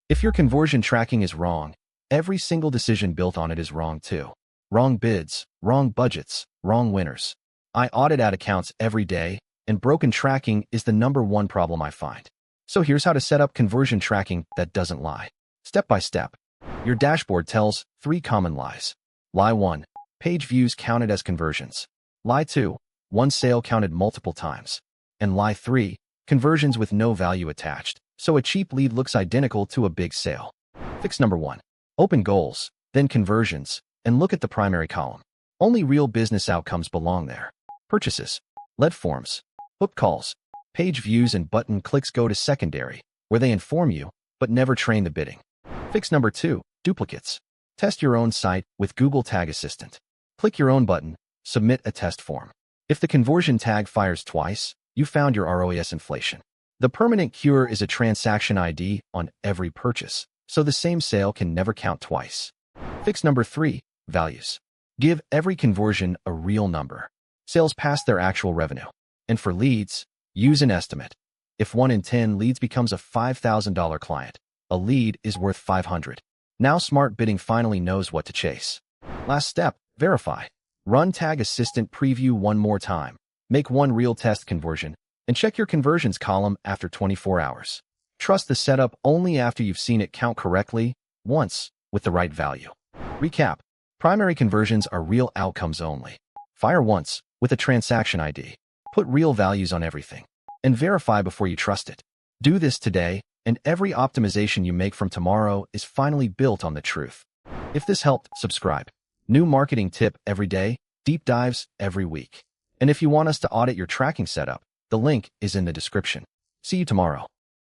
If your conversion tracking is wrong, every single decision built on it is wrong too. Wrong bids, wrong budgets, wrong winners. I audit ad accounts every day, and broken tracking is the #1 problem I find. So here's how to set up conversion tracking that doesn't lie. Step by step. Your dashboard tells 3 common lies. Lie 1. Page views counted as conversions. Lie 2. One sale counted multiple times. And lie 3. Conversions with no value attached, so a cheap lead looks identical to a big sale. Fix number 1. Open goals, then conversions, and look at the primary column. Only real business outcomes belong there. Purchases, lead forms, hook calls, page views, and button clicks go to secondary, where they inform you, but never train the bidding. Fix number 2. Duplicates. Test your own site with Google Tag Assistant. Click your own button, submit a test form. If the conversion tag fires twice, you found your ROAS inflation. The permanent cure is a transaction ID on every purchase, so the same sale can never count twice. Fix number 3. Values. Give every conversion a real number. Sales past their actual revenue. And for leads, use an estimate. If 1 in 10 leads becomes a $5,000 client, a lead is worth $500. Now smart bidding finally knows what to chase. Last step, verify. Run Tag Assistant preview one more time. Make one real test conversion, and check your conversions column after 24 hours. Trust the setup only after you've seen it count correctly, once, with the right value. Recap. Primary conversions are real outcomes only. Fire once, with a transaction ID. Put real values on everything. And verify before you trust it. Do this today, and every optimization you make from tomorrow is finally built on the truth. If this helped, subscribe. New marketing tip every day, deep dives every week. And if you want us to audit your tracking setup, the link is in the description. See you tomorrow.